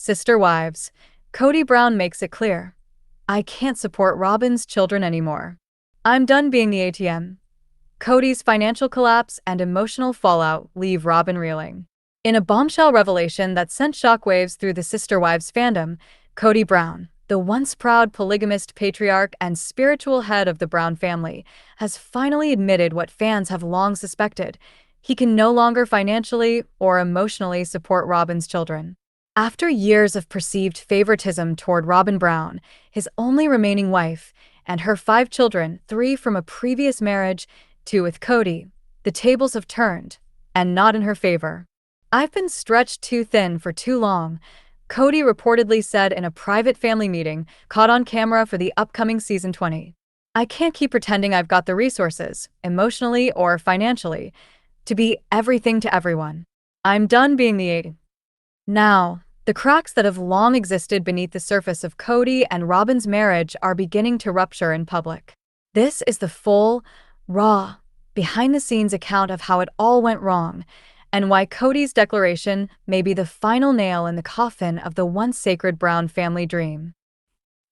Sister wives. Kody Brown makes it clear. I can't support Robyn's children anymore. I'm done being the ATM. Kody's financial collapse and emotional fallout leave Robyn reeling. In a bombshell revelation that sent shockwaves through the Sister Wives fandom, Kody Brown, the once proud polygamist patriarch and spiritual head of the Brown family, has finally admitted what fans have long suspected. He can no longer financially or emotionally support Robyn's children. After years of perceived favoritism toward Robyn Brown, his only remaining wife, and her 5 children, 3 from a previous marriage, 2 with Kody, the tables have turned, and not in her favor. I've been stretched too thin for too long, Kody reportedly said in a private family meeting caught on camera for the upcoming season 20. I can't keep pretending I've got the resources, emotionally or financially, to be everything to everyone. I'm done being the aide. Now, the cracks that have long existed beneath the surface of Kody and Robyn's marriage are beginning to rupture in public. This is the full, raw, behind-the-scenes account of how it all went wrong, and why Kody's declaration may be the final nail in the coffin of the once sacred Brown family dream.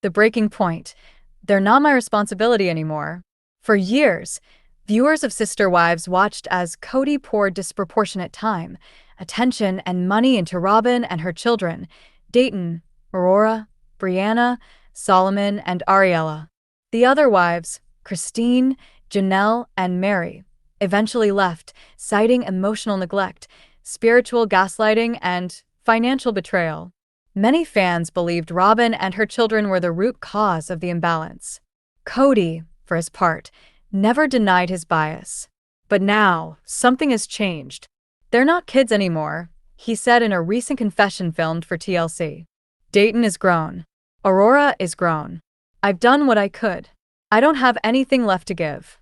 The breaking point: they're not my responsibility anymore. For years, viewers of Sister Wives watched as Kody poured disproportionate time, attention, and money into Robyn and her children, Dayton, Aurora, Brianna, Solomon, and Ariella. The other wives, Christine, Janelle, and Mary, eventually left, citing emotional neglect, spiritual gaslighting, and financial betrayal. Many fans believed Robyn and her children were the root cause of the imbalance. Kody, for his part, never denied his bias. But now, something has changed. They're not kids anymore, he said in a recent confession filmed for TLC. Dayton is grown. Aurora is grown. I've done what I could. I don't have anything left to give.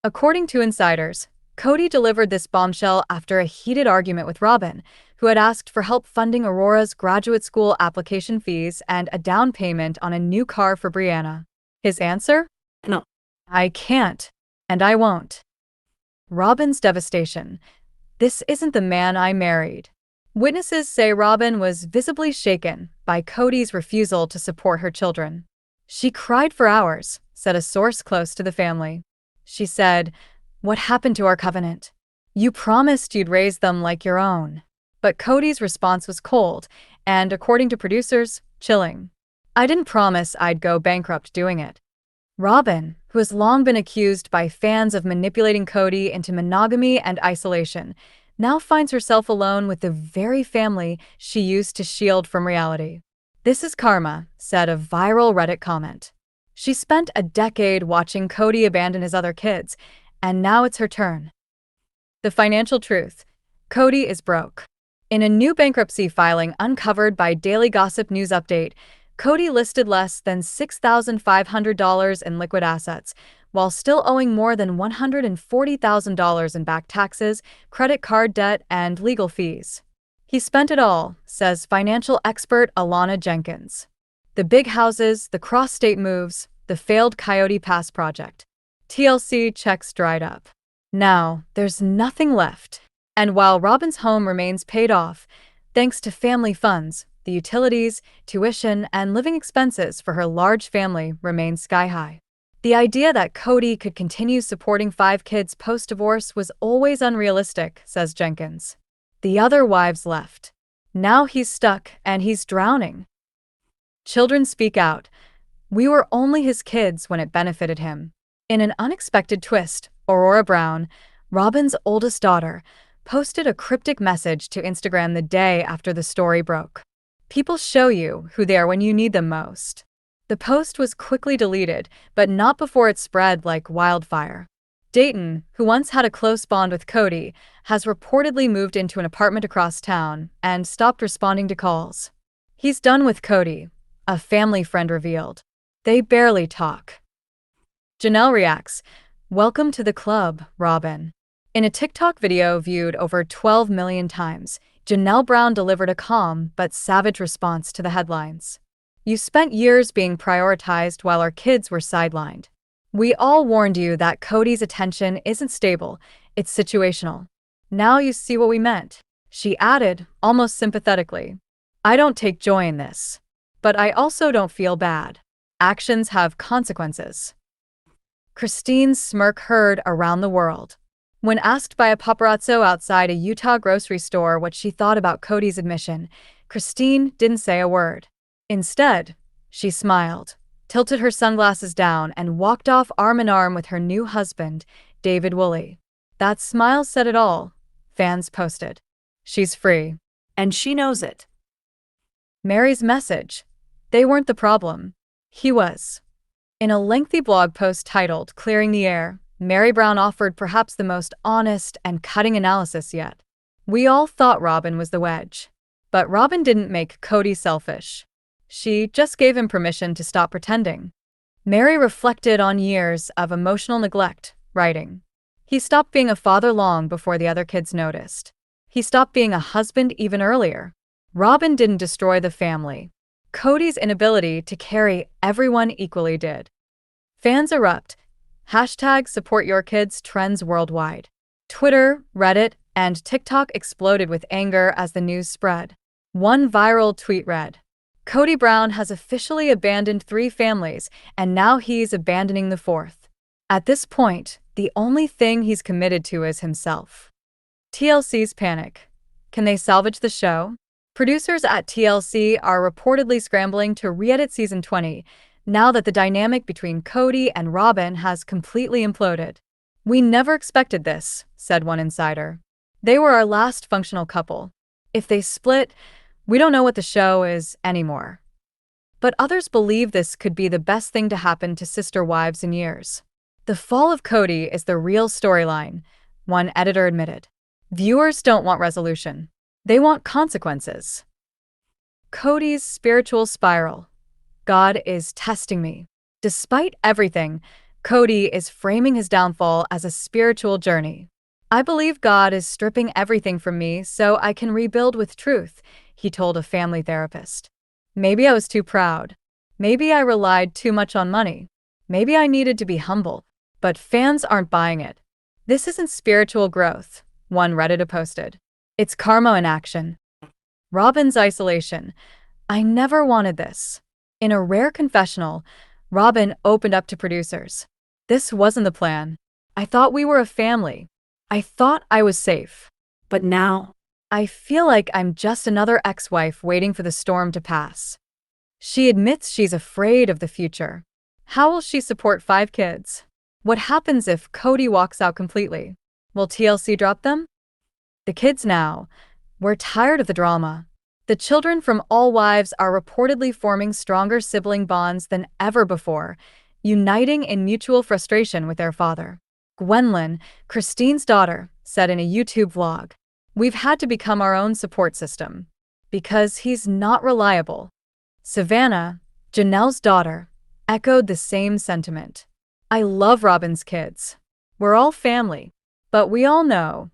According to insiders, Kody delivered this bombshell after a heated argument with Robyn, who had asked for help funding Aurora's graduate school application fees and a down payment on a new car for Brianna. His answer? No. I can't, and I won't. Robyn's devastation. This isn't the man I married. Witnesses say Robyn was visibly shaken by Kody's refusal to support her children. She cried for hours, said a source close to the family. She said, "What happened to our covenant? You promised you'd raise them like your own." But Kody's response was cold and, according to producers, chilling. I didn't promise I'd go bankrupt doing it. Robyn, who has long been accused by fans of manipulating Kody into monogamy and isolation, now finds herself alone with the very family she used to shield from reality. This is karma, said a viral Reddit comment. She spent a decade watching Kody abandon his other kids, and now it's her turn. The financial truth: Kody is broke. In a new bankruptcy filing uncovered by Daily Gossip News Update, Kody listed less than $6,500 in liquid assets, while still owing more than $140,000 in back taxes, credit card debt, and legal fees. He spent it all, says financial expert Alana Jenkins. The big houses, the cross-state moves, the failed Coyote Pass project. TLC checks dried up. Now, there's nothing left. And while Robyn's home remains paid off, thanks to family funds, the utilities, tuition, and living expenses for her large family remain sky-high. The idea that Kody could continue supporting 5 kids post-divorce was always unrealistic, says Jenkins. The other wives left. Now he's stuck, and he's drowning. Children speak out. We were only his kids when it benefited him. In an unexpected twist, Aurora Brown, Robyn's oldest daughter, posted a cryptic message to Instagram the day after the story broke. People show you who they are when you need them most. The post was quickly deleted, but not before it spread like wildfire. Dayton, who once had a close bond with Kody, has reportedly moved into an apartment across town and stopped responding to calls. He's done with Kody, a family friend revealed. They barely talk. Janelle reacts, "Welcome to the club, Robyn." In a TikTok video viewed over 12 million times, Janelle Brown delivered a calm but savage response to the headlines. "You spent years being prioritized while our kids were sidelined. We all warned you that Kody's attention isn't stable, it's situational. Now you see what we meant." She added, almost sympathetically, I don't take joy in this. But I also don't feel bad. Actions have consequences. Christine's smirk heard around the world. When asked by a paparazzo outside a Utah grocery store what she thought about Kody's admission, Christine didn't say a word. Instead, she smiled, tilted her sunglasses down, and walked off arm in arm with her new husband, David Woolley. That smile said it all, fans posted. She's free. And she knows it. Mary's message. They weren't the problem. He was. In a lengthy blog post titled Clearing the Air, Mary Brown offered perhaps the most honest and cutting analysis yet. We all thought Robyn was the wedge. But Robyn didn't make Kody selfish. She just gave him permission to stop pretending. Mary reflected on years of emotional neglect, writing, "He stopped being a father long before the other kids noticed. He stopped being a husband even earlier. Robyn didn't destroy the family. Kody's inability to carry everyone equally did." Fans erupt. #SupportYourKids trends worldwide. Twitter, Reddit, and TikTok exploded with anger as the news spread. One viral tweet read, "Kody Brown has officially abandoned 3 families, and now he's abandoning the 4th. At this point, the only thing he's committed to is himself." TLC's panic. Can they salvage the show? Producers at TLC are reportedly scrambling to re-edit season 20, now that the dynamic between Kody and Robyn has completely imploded. "We never expected this," said one insider. "They were our last functional couple. If they split, we don't know what the show is anymore." But others believe this could be the best thing to happen to sister wives in years. "The fall of Kody is the real storyline," one editor admitted. "Viewers don't want resolution. They want consequences." Kody's spiritual spiral. God is testing me. Despite everything, Kody is framing his downfall as a spiritual journey. "I believe God is stripping everything from me so I can rebuild with truth," he told a family therapist. "Maybe I was too proud. Maybe I relied too much on money. Maybe I needed to be humble." But fans aren't buying it. "This isn't spiritual growth," one Reddit posted. "It's karma in action." Robyn's isolation. "I never wanted this." In a rare confessional, Robyn opened up to producers. "This wasn't the plan. I thought we were a family. I thought I was safe. But now, I feel like I'm just another ex-wife waiting for the storm to pass." She admits she's afraid of the future. How will she support 5 kids? What happens if Kody walks out completely? Will TLC drop them? The kids now. We're tired of the drama. The children from all wives are reportedly forming stronger sibling bonds than ever before, uniting in mutual frustration with their father. Gwendolyn, Christine's daughter, said in a YouTube vlog, "We've had to become our own support system. Because he's not reliable." Savannah, Janelle's daughter, echoed the same sentiment. "I love Robyn's kids. We're all family. But we all know,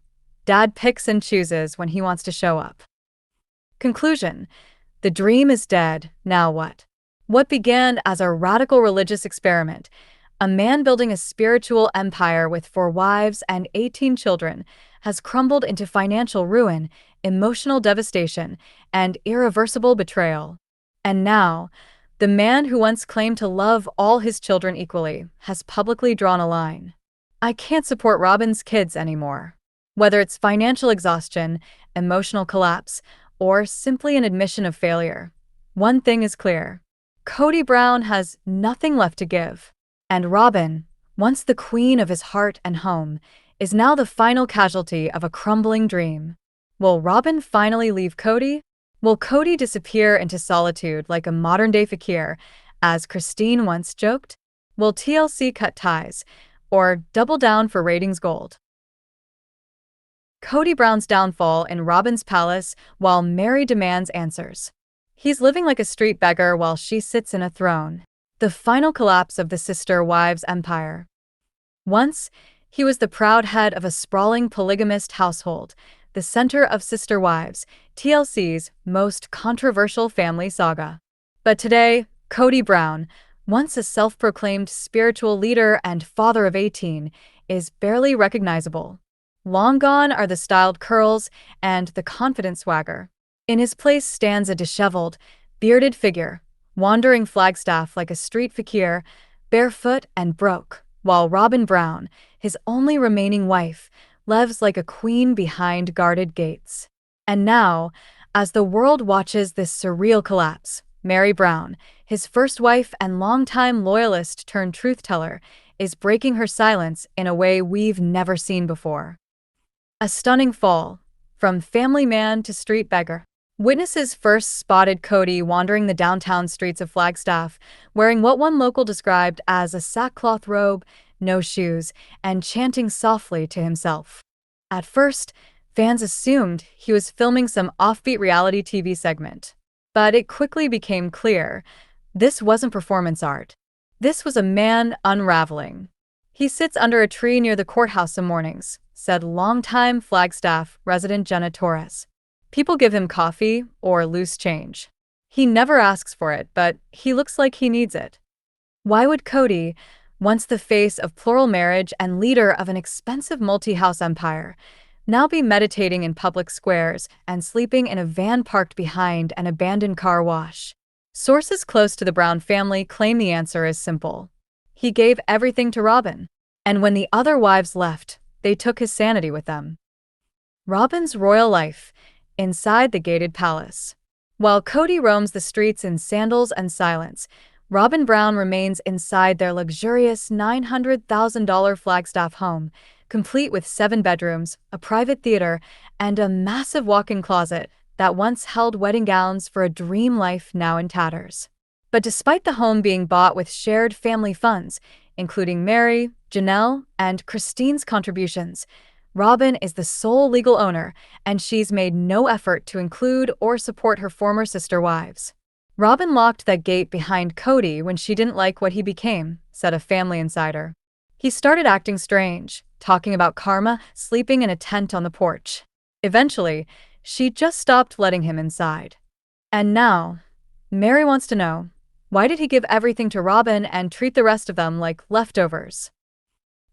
Dad picks and chooses when he wants to show up." Conclusion. The dream is dead, now what? What began as a radical religious experiment, a man building a spiritual empire with 4 wives and 18 children, has crumbled into financial ruin, emotional devastation, and irreversible betrayal. And now, the man who once claimed to love all his children equally has publicly drawn a line. "I can't support Robyn's kids anymore." Whether it's financial exhaustion, emotional collapse, or simply an admission of failure, one thing is clear. Kody Brown has nothing left to give. And Robyn, once the queen of his heart and home, is now the final casualty of a crumbling dream. Will Robyn finally leave Kody? Will Kody disappear into solitude like a modern-day fakir, as Christine once joked? Will TLC cut ties, or double down for ratings gold? Kody Brown's downfall in Robyn's palace while Mary demands answers. He's living like a street beggar while she sits in a throne. The final collapse of the sister wives' empire. Once, he was the proud head of a sprawling polygamist household, the center of Sister Wives, TLC's most controversial family saga. But today, Kody Brown, once a self-proclaimed spiritual leader and father of 18, is barely recognizable. Long gone are the styled curls and the confident swagger. In his place stands a disheveled, bearded figure, wandering Flagstaff like a street fakir, barefoot and broke, while Robyn Brown, his only remaining wife, lives like a queen behind guarded gates. And now, as the world watches this surreal collapse, Mary Brown, his first wife and longtime loyalist turned truth-teller, is breaking her silence in a way we've never seen before. A stunning fall, from family man to street beggar. Witnesses first spotted Kody wandering the downtown streets of Flagstaff, wearing what one local described as a sackcloth robe, no shoes, and chanting softly to himself. At first, fans assumed he was filming some offbeat reality TV segment. But it quickly became clear, this wasn't performance art. This was a man unraveling. He sits under a tree near the courthouse some mornings, said longtime Flagstaff resident Jenna Torres. People give him coffee or loose change. He never asks for it, but he looks like he needs it. Why would Kody, once the face of plural marriage and leader of an expensive multi-house empire, now be meditating in public squares and sleeping in a van parked behind an abandoned car wash? Sources close to the Brown family claim the answer is simple. He gave everything to Robyn, and when the other wives left, they took his sanity with them. Robyn's royal life inside the gated palace. While Kody roams the streets in sandals and silence, Robyn Brown remains inside their luxurious $900,000 Flagstaff home, complete with 7 bedrooms, a private theater, and a massive walk-in closet that once held wedding gowns for a dream life now in tatters. But despite the home being bought with shared family funds, including Mary, Janelle, and Christine's contributions, Robyn is the sole legal owner, and she's made no effort to include or support her former sister wives. Robyn locked that gate behind Kody when she didn't like what he became, said a family insider. He started acting strange, talking about karma, sleeping in a tent on the porch. Eventually, she just stopped letting him inside. And now, Mary wants to know, why did he give everything to Robyn and treat the rest of them like leftovers?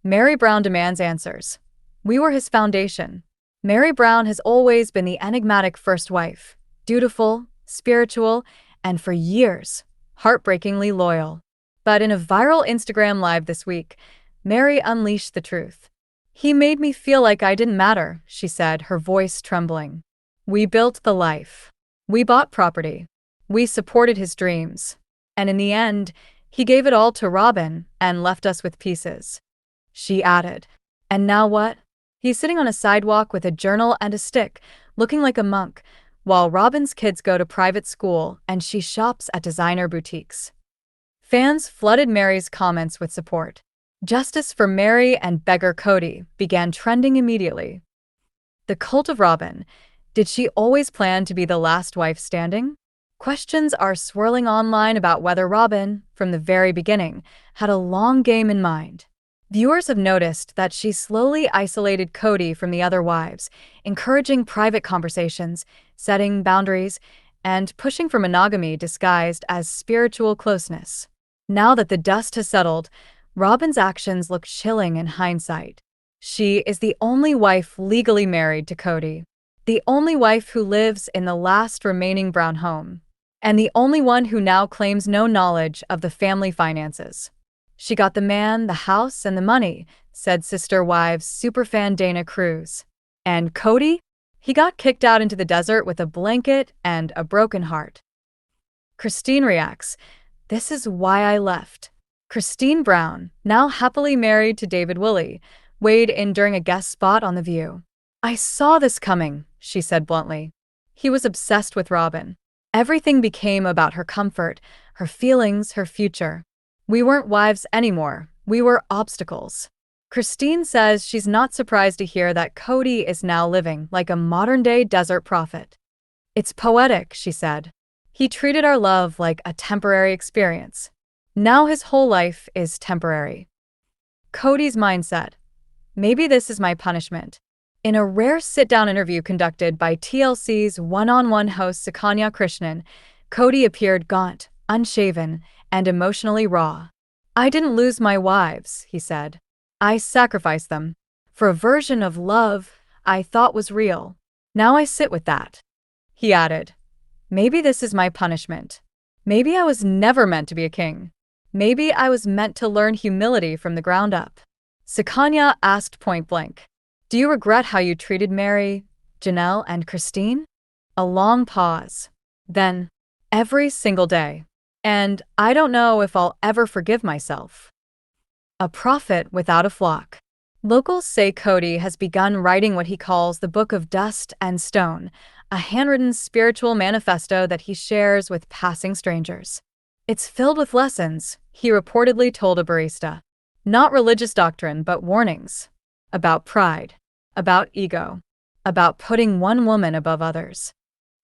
Mary Brown demands answers. We were his foundation. Mary Brown has always been the enigmatic first wife, dutiful, spiritual, and for years, heartbreakingly loyal. But in a viral Instagram live this week, Mary unleashed the truth. He made me feel like I didn't matter, she said, her voice trembling. We built the life. We bought property. We supported his dreams. And in the end, he gave it all to Robyn and left us with pieces. She added, and now what? He's sitting on a sidewalk with a journal and a stick, looking like a monk, while Robyn's kids go to private school and she shops at designer boutiques. Fans flooded Mary's comments with support. Justice for Mary and beggar Kody began trending immediately. The cult of Robyn. Did she always plan to be the last wife standing? Questions are swirling online about whether Robyn, from the very beginning, had a long game in mind. Viewers have noticed that she slowly isolated Kody from the other wives, encouraging private conversations, setting boundaries, and pushing for monogamy disguised as spiritual closeness. Now that the dust has settled, Robyn's actions look chilling in hindsight. She is the only wife legally married to Kody, the only wife who lives in the last remaining Brown home, and the only one who now claims no knowledge of the family finances. She got the man, the house, and the money, said Sister Wives superfan Dana Cruz. And Kody? He got kicked out into the desert with a blanket and a broken heart. Christine reacts, this is why I left. Christine Brown, now happily married to David Woolley, weighed in during a guest spot on The View. I saw this coming, she said bluntly. He was obsessed with Robyn. Everything became about her comfort, her feelings, her future. We weren't wives anymore, we were obstacles. Christine says she's not surprised to hear that Kody is now living like a modern-day desert prophet. It's poetic, she said. He treated our love like a temporary experience. Now his whole life is temporary. Kody's mindset. Maybe this is my punishment. In a rare sit-down interview conducted by TLC's one-on-one host Sukanya Krishnan, Kody appeared gaunt, unshaven, and emotionally raw. I didn't lose my wives, he said. I sacrificed them for a version of love I thought was real. Now I sit with that. He added, "Maybe this is my punishment. Maybe I was never meant to be a king. Maybe I was meant to learn humility from the ground up." Sakanya asked point blank, "Do you regret how you treated Mary, Janelle, and Christine?" A long pause. Then, "Every single day. And I don't know if I'll ever forgive myself." A prophet without a flock. Locals say Kody has begun writing what he calls the Book of Dust and Stone, a handwritten spiritual manifesto that he shares with passing strangers. It's filled with lessons, he reportedly told a barista. Not religious doctrine, but warnings. About pride. About ego. About putting one woman above others.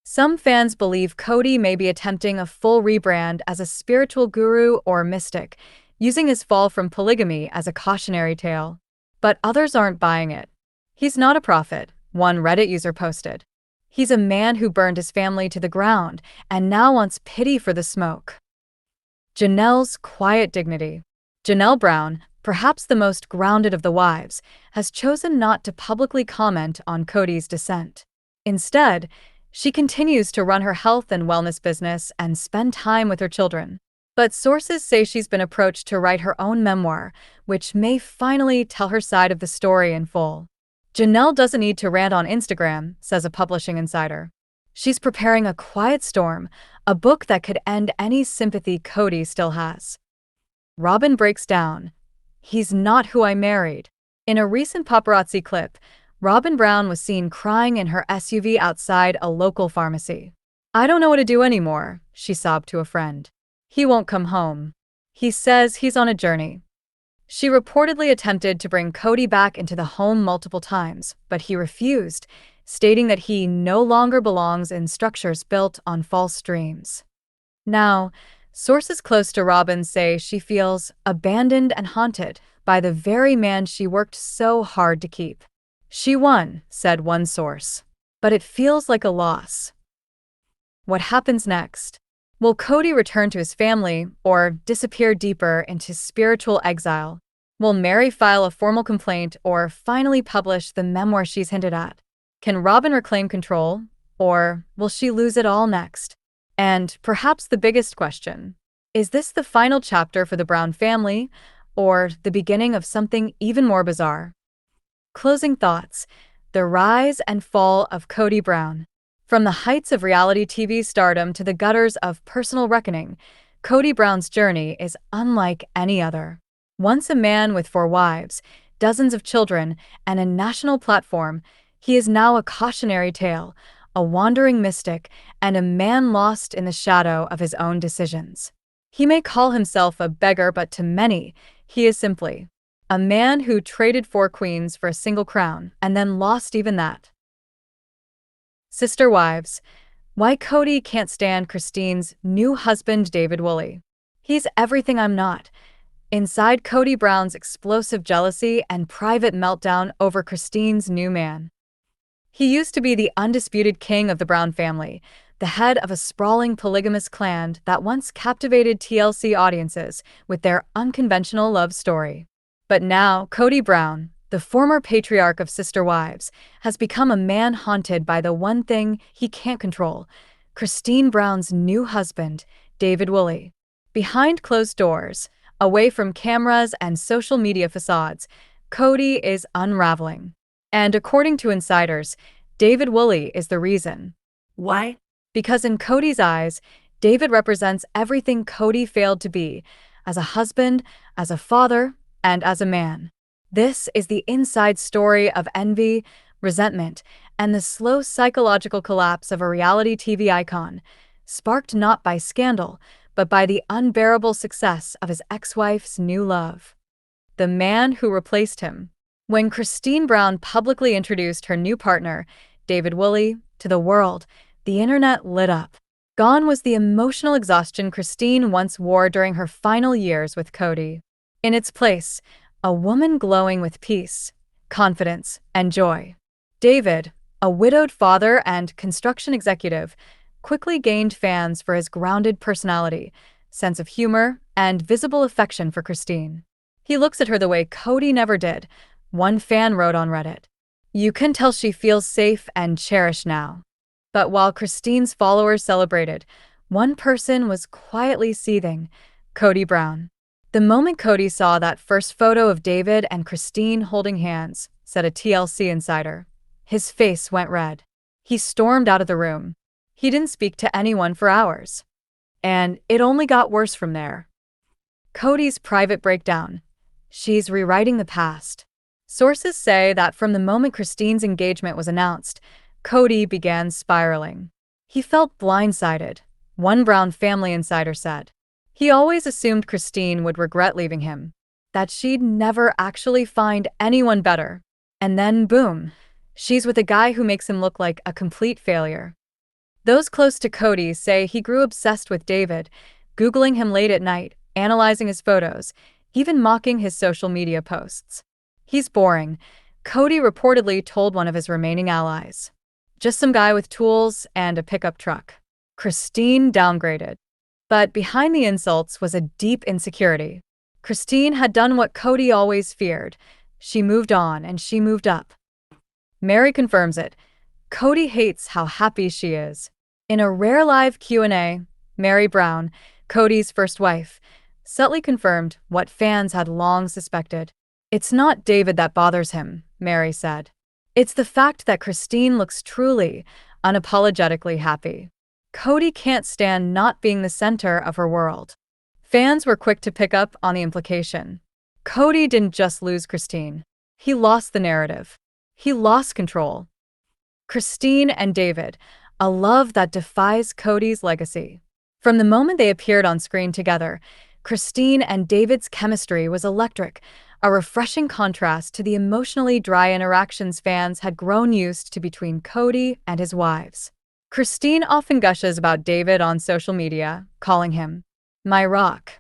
Some fans believe Kody may be attempting a full rebrand as a spiritual guru or mystic, using his fall from polygamy as a cautionary tale. But others aren't buying it. "He's not a prophet," one Reddit user posted. "He's a man who burned his family to the ground and now wants pity for the smoke." Janelle's quiet dignity. Janelle Brown, perhaps the most grounded of the wives, has chosen not to publicly comment on Kody's dissent. Instead, she continues to run her health and wellness business and spend time with her children. But sources say she's been approached to write her own memoir, which may finally tell her side of the story in full. Janelle doesn't need to rant on Instagram, says a publishing insider. She's preparing a quiet storm, a book that could end any sympathy Kody still has. Robyn breaks down. "He's not who I married." In a recent paparazzi clip, Garrison Brown was seen crying in her SUV outside a local pharmacy. "I don't know what to do anymore," she sobbed to a friend. "He won't come home. He says he's on a journey." She reportedly attempted to bring Kody back into the home multiple times, but he refused, stating that he no longer belongs in structures built on false dreams. Now, sources close to Robyn say she feels abandoned and haunted by the very man she worked so hard to keep. "She won," said one source, "but it feels like a loss." What happens next? Will Kody return to his family or disappear deeper into spiritual exile? Will Mary file a formal complaint or finally publish the memoir she's hinted at? Can Robyn reclaim control, or will she lose it all next? And perhaps the biggest question, is this the final chapter for the Brown family, or the beginning of something even more bizarre? Closing thoughts. The rise and fall of Kody Brown. From the heights of reality TV stardom to the gutters of personal reckoning, Kody Brown's journey is unlike any other. Once a man with 4 wives, dozens of children, and a national platform, he is now a cautionary tale, a wandering mystic, and a man lost in the shadow of his own decisions. He may call himself a beggar, but to many, he is simply a man who traded 4 queens for a single crown and then lost even that. Sister wives. Why Kody can't stand Christine's new husband, David Woolley. He's everything I'm not. Inside Kody Brown's explosive jealousy and private meltdown over Christine's new man. He used to be the undisputed king of the Brown family, the head of a sprawling polygamous clan that once captivated TLC audiences with their unconventional love story. But now, Kody Brown, the former patriarch of Sister Wives, has become a man haunted by the one thing he can't control, Christine Brown's new husband, David Woolley. Behind closed doors, away from cameras and social media facades, Kody is unraveling. And according to insiders, David Woolley is the reason. Why? Because in Kody's eyes, David represents everything Kody failed to be, as a husband, as a father, and as a man. This is the inside story of envy, resentment, and the slow psychological collapse of a reality TV icon, sparked not by scandal, but by the unbearable success of his ex-wife's new love. The man who replaced him. When Christine Brown publicly introduced her new partner, David Woolley, to the world, the internet lit up. Gone was the emotional exhaustion Christine once wore during her final years with Kody. In its place, a woman glowing with peace, confidence, and joy. David, a widowed father and construction executive, quickly gained fans for his grounded personality, sense of humor, and visible affection for Christine. He looks at her the way Kody never did, one fan wrote on Reddit. You can tell she feels safe and cherished now. But while Christine's followers celebrated, one person was quietly seething: Kody Brown. The moment Kody saw that first photo of David and Christine holding hands, said a TLC insider, his face went red. He stormed out of the room. He didn't speak to anyone for hours. And it only got worse from there. Kody's private breakdown. She's rewriting the past. Sources say that from the moment Christine's engagement was announced, Kody began spiraling. He felt blindsided, one Brown family insider said. He always assumed Christine would regret leaving him, that she'd never actually find anyone better. And then, boom, she's with a guy who makes him look like a complete failure. Those close to Kody say he grew obsessed with David, Googling him late at night, analyzing his photos, even mocking his social media posts. He's boring, Kody reportedly told one of his remaining allies. Just some guy with tools and a pickup truck. Christine downgraded. But behind the insults was a deep insecurity. Christine had done what Kody always feared. She moved on and she moved up. Mary confirms it. Kody hates how happy she is. In a rare live Q&A, Mary Brown, Kody's first wife, subtly confirmed what fans had long suspected. It's not David that bothers him, Mary said. It's the fact that Christine looks truly, unapologetically happy. Kody can't stand not being the center of her world. Fans were quick to pick up on the implication. Kody didn't just lose Christine. He lost the narrative. He lost control. Christine and David, a love that defies Kody's legacy. From the moment they appeared on screen together, Christine and David's chemistry was electric, a refreshing contrast to the emotionally dry interactions fans had grown used to between Kody and his wives. Christine often gushes about David on social media, calling him my rock,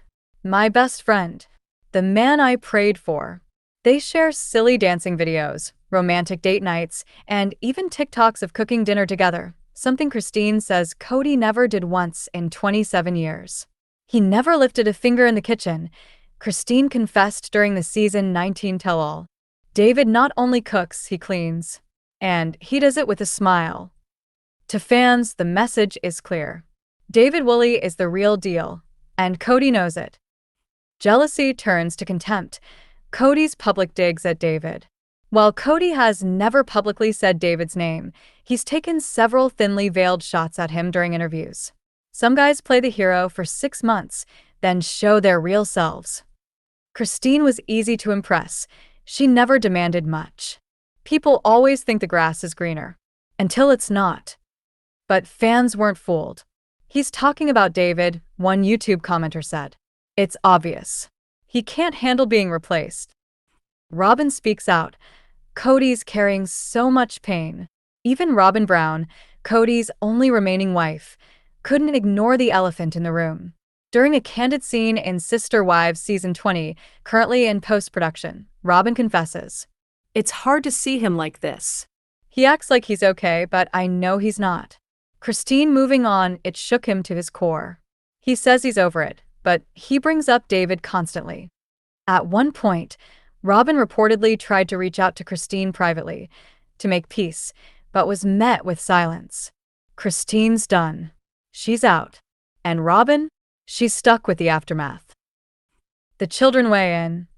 my best friend, the man I prayed for. They share silly dancing videos, romantic date nights, and even TikToks of cooking dinner together, something Christine says Kody never did once in 27 years. He never lifted a finger in the kitchen, Christine confessed during the season 19 tell-all. David not only cooks, he cleans. And he does it with a smile. To fans, the message is clear. David Woolley is the real deal, and Kody knows it. Jealousy turns to contempt. Kody's public digs at David. While Kody has never publicly said David's name, he's taken several thinly veiled shots at him during interviews. Some guys play the hero for 6 months, then show their real selves. Christine was easy to impress. She never demanded much. People always think the grass is greener. Until it's not. But fans weren't fooled. He's talking about David, one YouTube commenter said. It's obvious. He can't handle being replaced. Robyn speaks out. Kody's carrying so much pain. Even Robyn Brown, Kody's only remaining wife, couldn't ignore the elephant in the room. During a candid scene in Sister Wives Season 20, currently in post-production, Robyn confesses, "It's hard to see him like this. He acts like he's okay, but I know he's not." Christine moving on, it shook him to his core. He says he's over it, but he brings up David constantly. At one point, Robyn reportedly tried to reach out to Christine privately to make peace, but was met with silence. Christine's done. She's out. And Robyn? She's stuck with the aftermath. The children weigh in.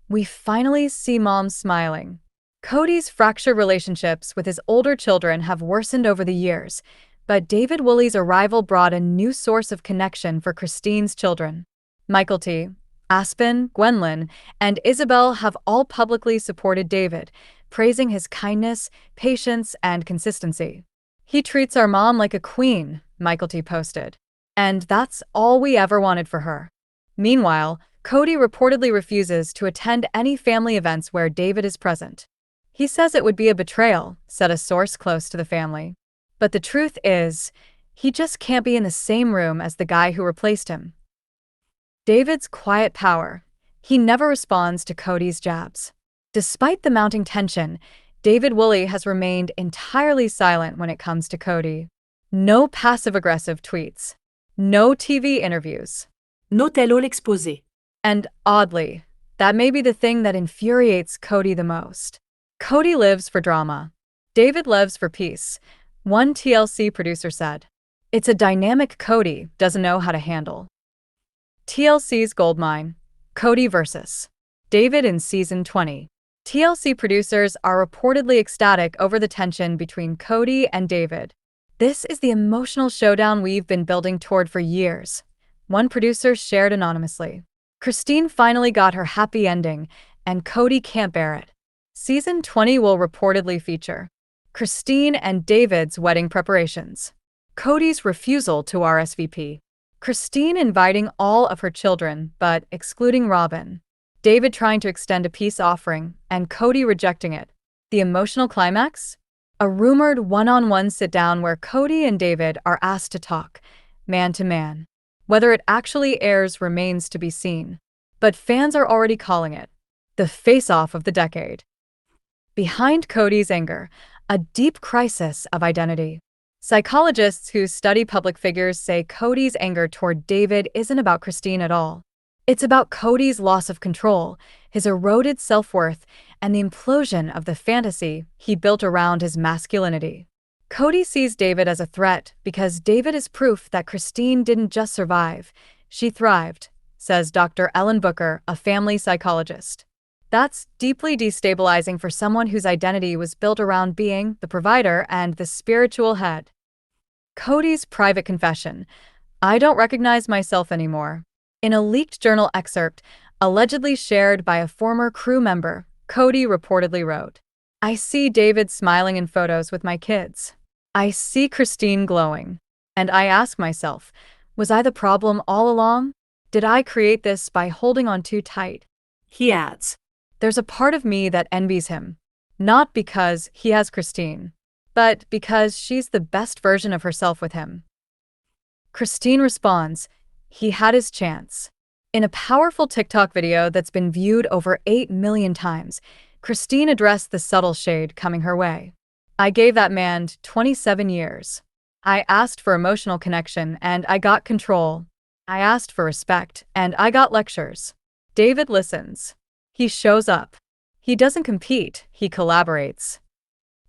We finally see Mom smiling. Kody's fractured relationships with his older children have worsened over the years, but David Woolley's arrival brought a new source of connection for Christine's children. Michael T., Aspen, Gwendolyn, and Isabel have all publicly supported David, praising his kindness, patience, and consistency. He treats our mom like a queen, Michael T. posted. And that's all we ever wanted for her. Meanwhile, Kody reportedly refuses to attend any family events where David is present. He says it would be a betrayal, said a source close to the family. But the truth is, he just can't be in the same room as the guy who replaced him. David's quiet power. He never responds to Kody's jabs. Despite the mounting tension, David Woolley has remained entirely silent when it comes to Kody. No passive-aggressive tweets. No TV interviews. No tell-all exposé. And oddly, that may be the thing that infuriates Kody the most. Kody lives for drama. David lives for peace. One TLC producer said, "It's a dynamic Kody doesn't know how to handle." TLC's Goldmine, Kody vs. David in Season 20. TLC producers are reportedly ecstatic over the tension between Kody and David. "This is the emotional showdown we've been building toward for years," one producer shared anonymously. "Christine finally got her happy ending, and Kody can't bear it." Season 20 will reportedly feature Christine and David's wedding preparations, Kody's refusal to RSVP, Christine inviting all of her children but excluding Robyn, David trying to extend a peace offering and Kody rejecting it. The emotional climax? A rumored one-on-one sit-down where Kody and David are asked to talk, man to man. Whether it actually airs remains to be seen, but fans are already calling it the face-off of the decade. Behind Kody's anger, a deep crisis of identity. Psychologists who study public figures say Kody's anger toward David isn't about Christine at all. It's about Kody's loss of control, his eroded self-worth, and the implosion of the fantasy he built around his masculinity. Kody sees David as a threat because David is proof that Christine didn't just survive, she thrived, says Dr. Ellen Booker, a family psychologist. That's deeply destabilizing for someone whose identity was built around being the provider and the spiritual head. Kody's private confession, "I don't recognize myself anymore." In a leaked journal excerpt, allegedly shared by a former crew member, Kody reportedly wrote, "I see David smiling in photos with my kids. I see Christine glowing. And I ask myself, was I the problem all along? Did I create this by holding on too tight?" He adds, "There's a part of me that envies him, not because he has Christine, but because she's the best version of herself with him." Christine responds, "He had his chance." In a powerful TikTok video that's been viewed over 8 million times, Christine addressed the subtle shade coming her way. "I gave that man 27 years. I asked for emotional connection and I got control. I asked for respect and I got lectures." David listens. He shows up. He doesn't compete, he collaborates.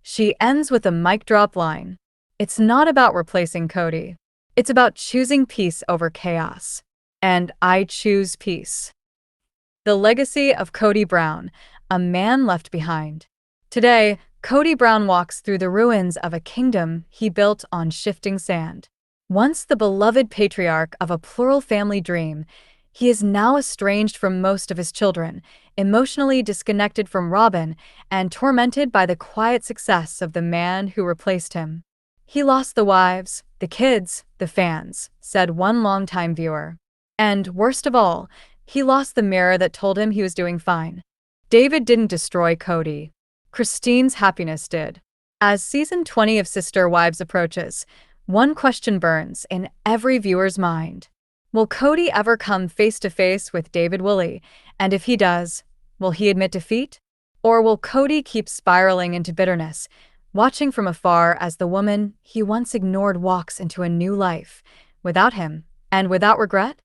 She ends with a mic drop line. "It's not about replacing Kody. It's about choosing peace over chaos. And I choose peace." The legacy of Kody Brown, a man left behind. Today, Kody Brown walks through the ruins of a kingdom he built on shifting sand. Once the beloved patriarch of a plural family dream, he is now estranged from most of his children, emotionally disconnected from Robyn, and tormented by the quiet success of the man who replaced him. "He lost the wives, the kids, the fans," said one longtime viewer. And worst of all, he lost the mirror that told him he was doing fine. David didn't destroy Kody. Christine's happiness did. As Season 20 of Sister Wives approaches, one question burns in every viewer's mind. Will Kody ever come face-to-face with David Woolley? And if he does, will he admit defeat? Or will Kody keep spiraling into bitterness, watching from afar as the woman he once ignored walks into a new life, without him and without regret?